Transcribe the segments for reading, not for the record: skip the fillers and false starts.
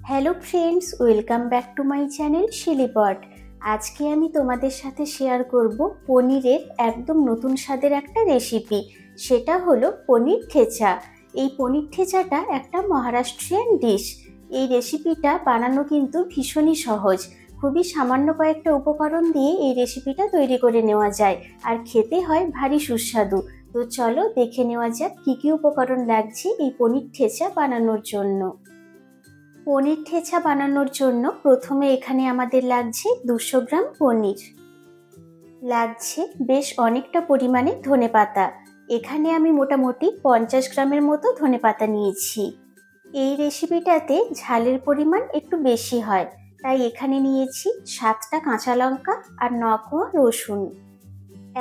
Hello friends, welcome back to my channel শিলিপট। আজকে আমি তোমাদের সাথে শেয়ার করব পনিরের একদম নতুন স্বাদের একটা রেসিপি। সেটা হলো পনির ঠেচা। এই পনির ঠেচাটা একটা মহারাষ্ট্রিয়ান ডিশ। এই রেসিপিটা বানানো কিন্তু ভীষণই সহজ। খুবই সামান্য কয়েকটা উপকরণ দিয়ে এই রেসিপিটা তৈরি করে নেওয়া যায়, আর খেতে হয় ভারী সুস্বাদু। তো চলো দেখে নেওয়া যাক কী কী উপকরণ লাগছে এই পনির ঠেচা বানানোর জন্য। পনির ঠেচা বানানোর জন্য প্রথমে এখানে আমাদের লাগছে 200 গ্রাম পনির, লাগছে বেশ অনেকটা পরিমাণে ধনেপাতা। এখানে আমি মোটামুটি 50 গ্রামের মতো ধনেপাতা নিয়েছি। এই রেসিপিটাতে ঝালের পরিমাণ একটু বেশি হয়, তাই এখানে নিয়েছি 7টা কাঁচা লঙ্কা আর 9 কোয়া রসুন।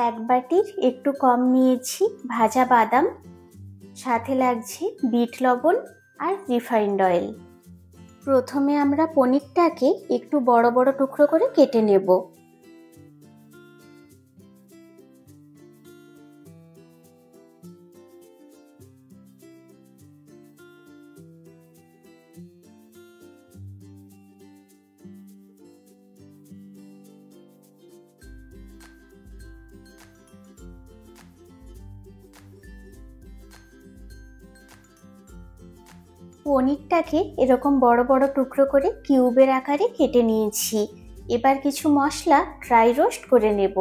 এক বাটির একটু কম নিয়েছি ভাজা বাদাম, সাথে লাগছে বিট লবণ আর রিফাইন্ড অয়েল। প্রথমে আমরা পনিরটাকে একটু বড় বড় টুকরো করে কেটে নেব। পনিরটাকে এরকম বড় বড় টুকরো করে কিউবের আকারে কেটে নিয়েছি। এবার কিছু মশলা ড্রাই রোস্ট করে নেব।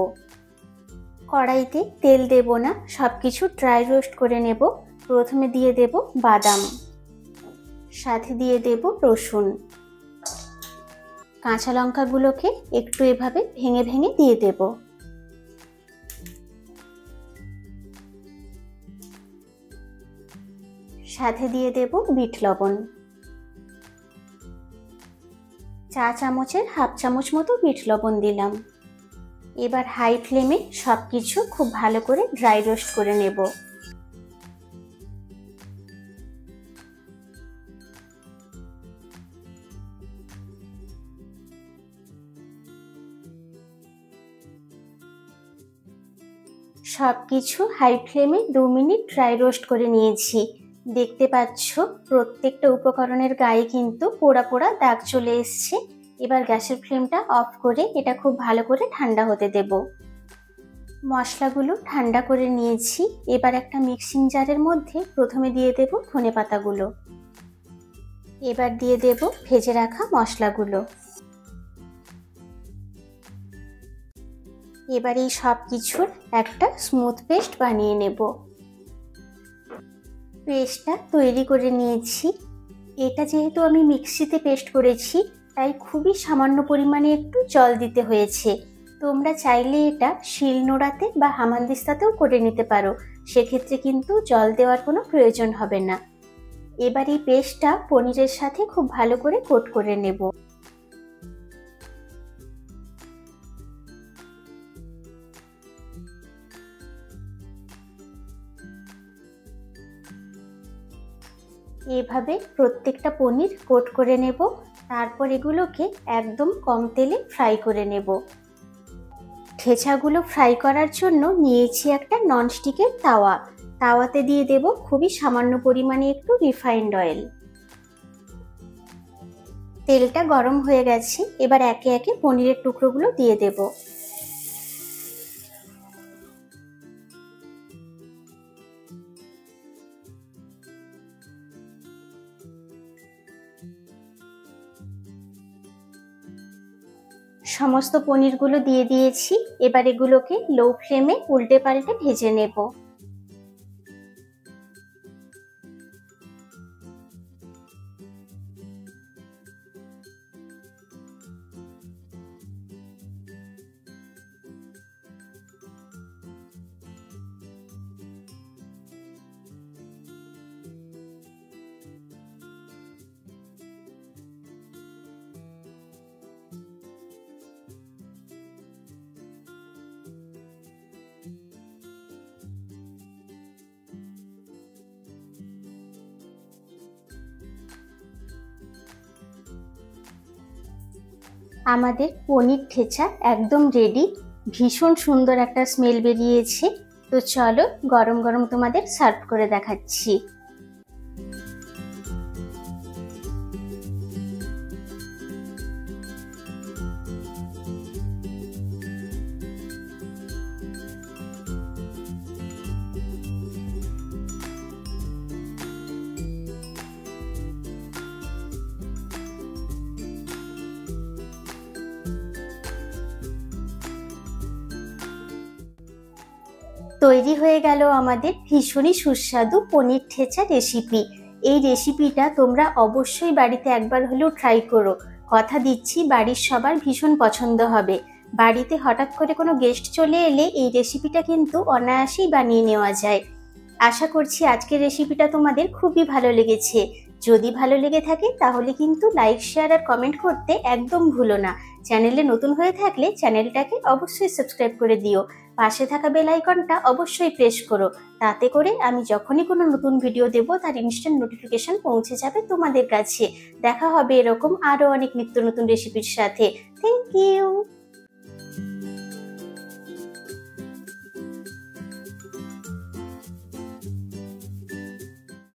কড়াইতে তেল দেব না, সব কিছু ড্রাই রোস্ট করে নেব। প্রথমে দিয়ে দেব বাদাম, সাথে দিয়ে দেব রসুন। কাঁচা লঙ্কাগুলোকে একটু এভাবে ভেঙে ভেঙে দিয়ে দেব। সাথে দিয়ে দেব বিট লবণ, চা চামচের হাফ চামচ মতো বিট লবণ দিলাম। এবার হাই ফ্লেমে সব কিছু খুব ভালো করে ড্রাই রোস্ট করে নেব। সব কিছু হাই ফ্লেমে 2 মিনিট ড্রাই রোস্ট করে নিয়েছি। দেখতে পাচ্ছ প্রত্যেকটা উপকরণের গায়ে কিন্তু পোড়া পোড়া দাগ চলে এসছে। এবার গ্যাসের ফ্লেমটা অফ করে এটা খুব ভালো করে ঠান্ডা হতে দেব। মশলাগুলো ঠান্ডা করে নিয়েছি। এবার একটা মিক্সিং জারের মধ্যে প্রথমে দিয়ে দেব ধনেপাতাগুলো, এবার দিয়ে দেব ভেজে রাখা মশলাগুলো। এবার এই সব কিছুর একটা স্মুথ পেস্ট বানিয়ে নেব। পেস্টটা তৈরি করে নিয়েছি। এটা যেহেতু আমি মিক্সিতে পেস্ট করেছি, তাই খুবই সামান্য পরিমাণে একটু জল দিতে হয়েছে। তোমরা চাইলে এটা শিলনোড়াতে বা হামানদিস্তাতেও করে নিতে পারো, সেক্ষেত্রে কিন্তু জল দেওয়ার কোনো প্রয়োজন হবে না। এবার এই পেস্টটা পনিরের সাথে খুব ভালো করে কোট করে নেব। এভাবে প্রত্যেকটা পনির কোট করে নেব। তারপর এগুলোকে একদম কম তেলে ফ্রাই করে নেব। ঠেচাগুলো ফ্রাই করার জন্য নিয়েছি একটা ননস্টিকের তাওয়া। তাওয়াতে দিয়ে দেব খুবই সামান্য পরিমাণে একটু রিফাইন্ড অয়েল। তেলটা গরম হয়ে গেছে। এবার একে একে পনিরের টুকরোগুলো দিয়ে দেব। সমস্ত পনিরগুলো দিয়ে দিয়েছি। এবার এগুলোকে লো ফ্লেমে উল্টে পাল্টে ভেজে নেব। আমাদের পনির ঠেচা একদম রেডি। ভীষণ সুন্দর একটা স্মেল বেরিয়েছে। তো চলো গরম গরম তোমাদের সার্ভ করে দেখাচ্ছি। তৈরি হয়ে গেল আমাদের ভীষণই সুস্বাদু পনির ঠেচা রেসিপি। এই রেসিপিটা তোমরা অবশ্যই বাড়িতে একবার হলেও ট্রাই করো। কথা দিচ্ছি বাড়ির সবার ভীষণ পছন্দ হবে। বাড়িতে হঠাৎ করে কোনো গেস্ট চলে এলে এই রেসিপিটা কিন্তু অনায়াসেই বানিয়ে নেওয়া যায়। আশা করছি আজকের রেসিপিটা তোমাদের খুবই ভালো লেগেছে। যদি ভালো লেগে থাকে তাহলে কিন্তু লাইক, শেয়ার আর কমেন্ট করতে একদম ভুলো না। চ্যানেলে নতুন হয়ে থাকলে চ্যানেলটাকে অবশ্যই সাবস্ক্রাইব করে দিও। পাশে থাকা বেল আইকনটা অবশ্যই প্রেস করো, তাতে করে আমি যখনই কোনো নতুন ভিডিও দেব তার ইনস্ট্যান্ট নোটিফিকেশন পৌঁছে যাবে তোমাদের কাছে। দেখা হবে এরকম আরো অনেক নিত্য নতুন রেসিপির সাথে। Thank you.